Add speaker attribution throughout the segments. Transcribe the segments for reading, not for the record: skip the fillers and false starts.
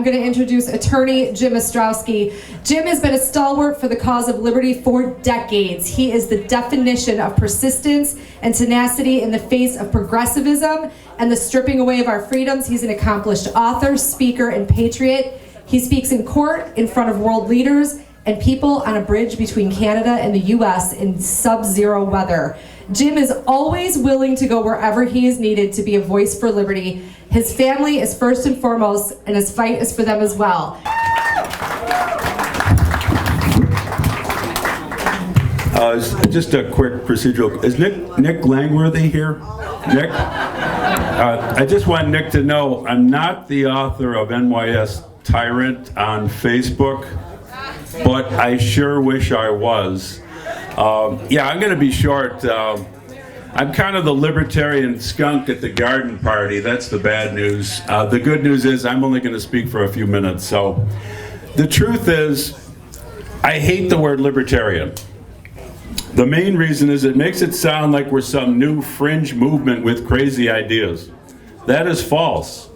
Speaker 1: I'm going to introduce attorney Jim Ostrowski. Jim has been a stalwart for the cause of liberty for decades. He is the definition of persistence and tenacity in the face of progressivism and the stripping away of our freedoms. He's an accomplished author, speaker, and patriot. He speaks in court in front of world leaders and people on a bridge between Canada and the US in sub-zero weather. Jim is always willing to go wherever he is needed to be a voice for liberty. His family is first and foremost, and his fight is for them as well.
Speaker 2: Just a quick procedural. Is Nick Langworthy here? Nick? I just want Nick to know I'm not the author of NYS Tyrant on Facebook, but I sure wish I was. Yeah, I'm going to be short. I'm kind of the libertarian skunk at the garden party. That's the bad news. The good news is I'm only going to speak for a few minutes. So the truth is, I hate the word libertarian. The main reason is it makes it sound like we're some new fringe movement with crazy ideas. That is false.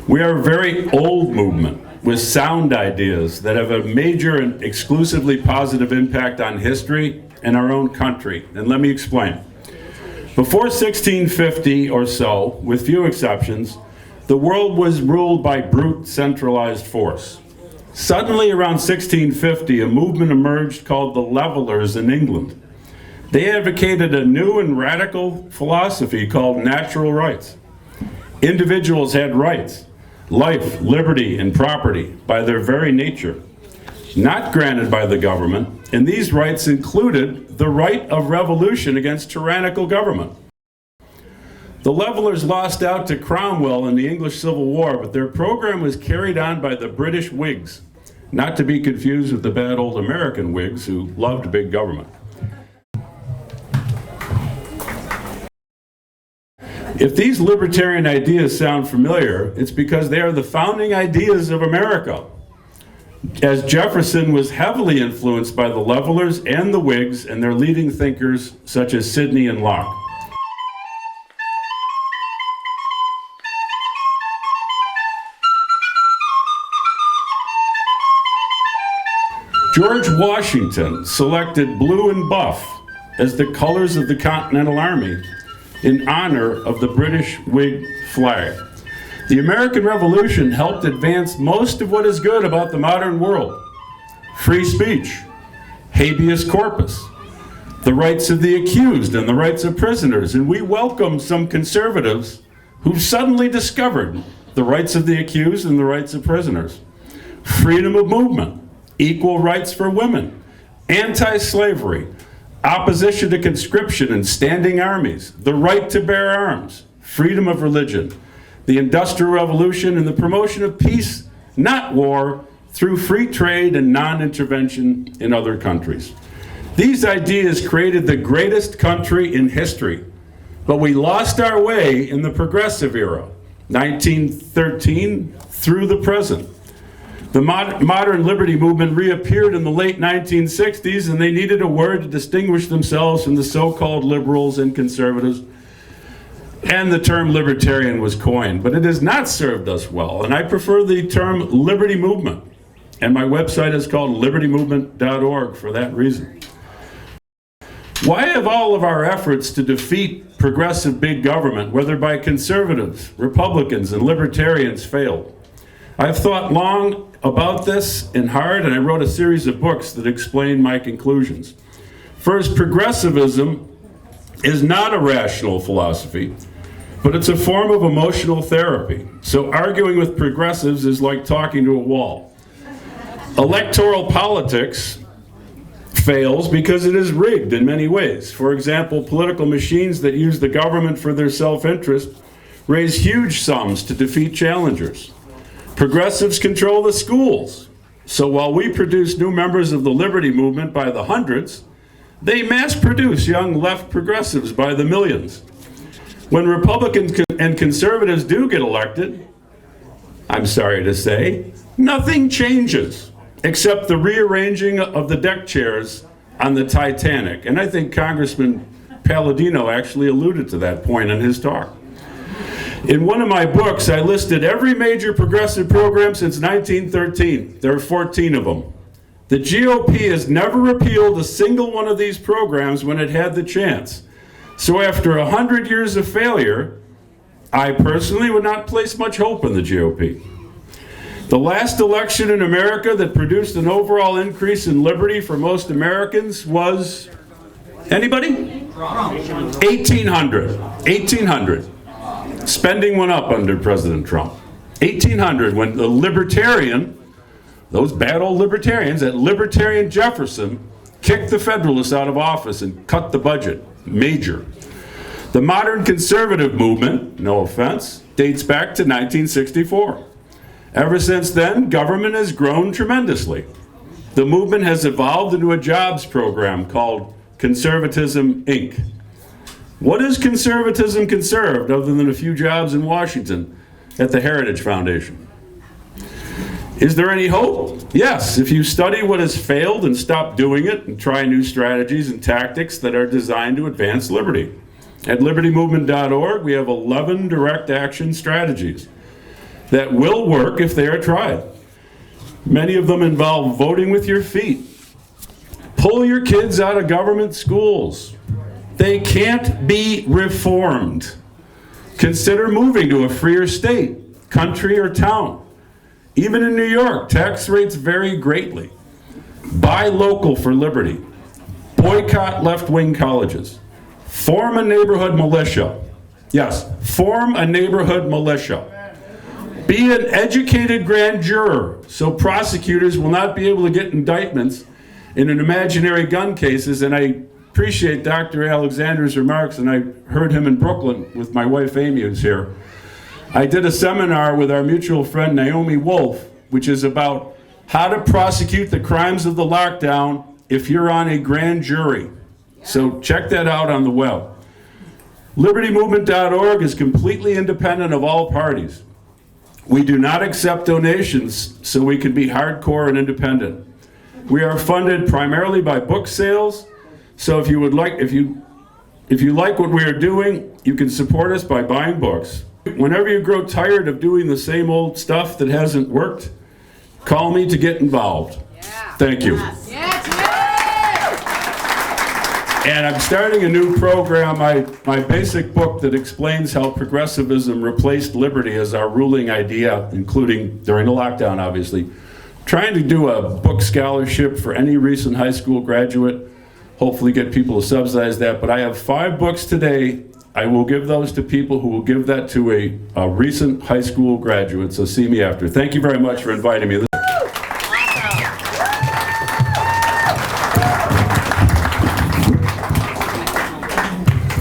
Speaker 2: We are a very old movement with sound ideas that have a major and exclusively positive impact on history and our own country. And let me explain. Before 1650 or so, with few exceptions, the world was ruled by brute centralized force. Suddenly around 1650, a movement emerged called the Levelers in England. They advocated a new and radical philosophy called natural rights. Individuals had rights, life, liberty, and property by their very nature, not granted by the government, and these rights included the right of revolution against tyrannical government. The Levelers lost out to Cromwell in the English Civil War, but their program was carried on by the British Whigs, not to be confused with the bad old American Whigs who loved big government. If these libertarian ideas sound familiar, it's because they are the founding ideas of America, as Jefferson was heavily influenced by the Levelers and the Whigs and their leading thinkers such as Sidney and Locke. George Washington selected blue and buff as the colors of the Continental Army in honor of the British Whig flag. The American Revolution helped advance most of what is good about the modern world. Free speech, habeas corpus, the rights of the accused and the rights of prisoners, and we welcome some conservatives who suddenly discovered the rights of the accused and the rights of prisoners. Freedom of movement, equal rights for women, anti-slavery, opposition to conscription and standing armies, the right to bear arms, freedom of religion, the Industrial Revolution, and the promotion of peace, not war, through free trade and non-intervention in other countries. These ideas created the greatest country in history, but we lost our way in the progressive era, 1913 through the present. The modern liberty movement reappeared in the late 1960s, and they needed a word to distinguish themselves from the so-called liberals and conservatives, and the term libertarian was coined, but it has not served us well, and I prefer the term liberty movement, and my website is called libertymovement.org for that reason. Why have all of our efforts to defeat progressive big government, whether by conservatives, Republicans, and libertarians, failed? I've thought long about this and hard, and I wrote a series of books that explain my conclusions. First, progressivism is not a rational philosophy, but it's a form of emotional therapy. So arguing with progressives is like talking to a wall. Electoral politics fails because it is rigged in many ways. For example, political machines that use the government for their self-interest raise huge sums to defeat challengers. Progressives control the schools. So while we produce new members of the liberty movement by the hundreds, they mass produce young left progressives by the millions. When Republicans and conservatives do get elected, I'm sorry to say, nothing changes except the rearranging of the deck chairs on the Titanic. And I think Congressman Palladino actually alluded to that point in his talk. In one of my books, I listed every major progressive program since 1913. There are 14 of them. The GOP has never repealed a single one of these programs when it had the chance. So after 100 years of failure, I personally would not place much hope in the GOP. The last election in America that produced an overall increase in liberty for most Americans was, anybody? 1800. 1800. Spending went up under President Trump. 1800, when the Libertarian, those bad old Libertarians, that Libertarian Jefferson, kicked the Federalists out of office and cut the budget. Major. The modern conservative movement, no offense, dates back to 1964. Ever since then, government has grown tremendously. The movement has evolved into a jobs program called Conservatism, Inc. What is conservatism conserved other than a few jobs in Washington at the Heritage Foundation? Is there any hope? Yes, if you study what has failed and stop doing it and try new strategies and tactics that are designed to advance liberty. At libertymovement.org, we have 11 direct action strategies that will work if they are tried. Many of them involve voting with your feet. Pull your kids out of government schools. They can't be reformed. Consider moving to a freer state, country, or town. Even in New York, tax rates vary greatly. Buy local for liberty. Boycott left-wing colleges. Form a neighborhood militia. Yes, form a neighborhood militia. Be an educated grand juror so prosecutors will not be able to get indictments in an imaginary gun cases. And I appreciate Dr. Alexander's remarks, and I heard him in Brooklyn with my wife Amy, who's here. I did a seminar with our mutual friend Naomi Wolf, which is about how to prosecute the crimes of the lockdown if you're on a grand jury. So check that out on the web. LibertyMovement.org is completely independent of all parties. We do not accept donations, so we can be hardcore and independent. We are funded primarily by book sales. So if you like what we are doing, you can support us by buying books. Whenever you grow tired of doing the same old stuff that hasn't worked, call me to get involved. Yeah. Thank you. Yes. And I'm starting a new program, my basic book that explains how progressivism replaced liberty as our ruling idea, including during the lockdown, obviously. Trying to do a book scholarship for any recent high school graduate. Hopefully get people to subsidize that. But I have 5 books today. I will give those to people who will give that to a recent high school graduate. So see me after. Thank you very much for inviting me.